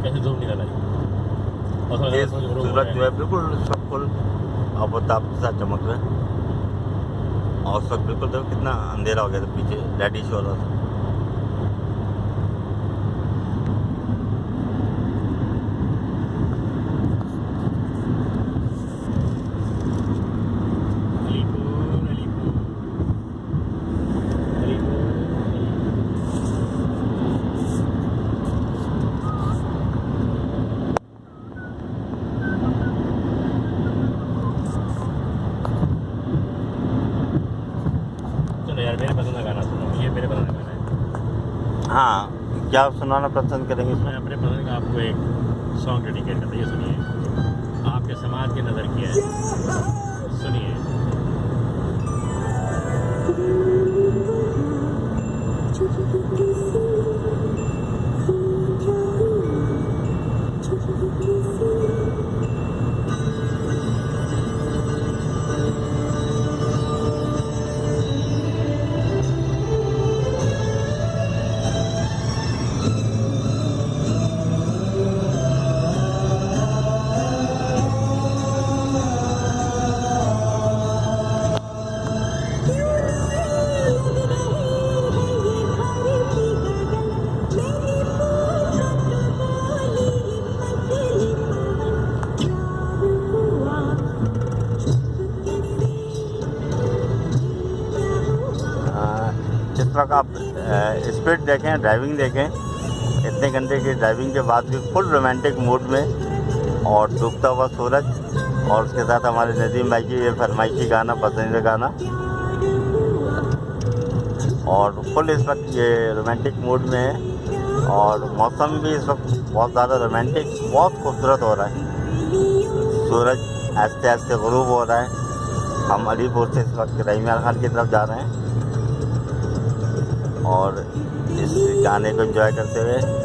कैसे धूप निकल आई और ये सूरज जो है बिल्कुल सब फुल आफताब के साथ चमक रहा है। और उस वक्त बिल्कुल देखो कितना अंधेरा हो गया था, पीछे रेडिश हो रहा था। यार मेरे पसंद का गाना सुनो, ये मेरे पसंद का गाना है। हाँ, क्या आप सुनाना पसंद करेंगे इसमें? मैं अपने पसंद का आपको एक सॉन्ग डेडिकेट करता हूँ, ये सुनिए। आपके समाज की नज़र किया है, सुनिए। जिस वक्त आप स्पीड देखें, ड्राइविंग देखें, इतने घंटे की ड्राइविंग के बाद भी फुल रोमांटिक मूड में, और डूबता हुआ सूरज, और उसके साथ हमारे नदीम भाई की ये फरमाइशी गाना, पसंदीदा गाना, और फुल इस वक्त ये रोमांटिक मूड में है। और मौसम भी इस वक्त बहुत ज़्यादा रोमांटिक, बहुत खूबसूरत हो रहा है। सूरज आस्ते आस्ते गुरूब हो रहा है। हम अलीपुर से इस वक्त रहीमिया खान की तरफ जा रहे हैं और इस गाने को एंजॉय करते हुए।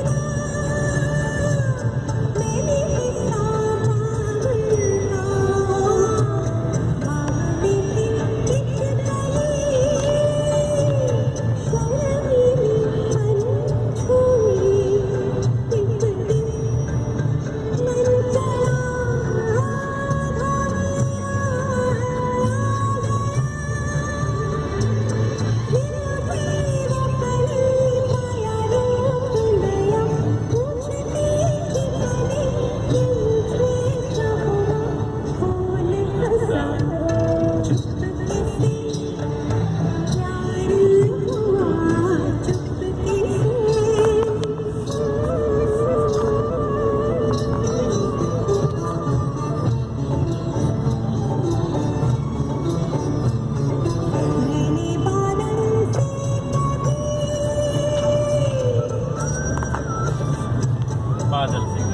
बादल से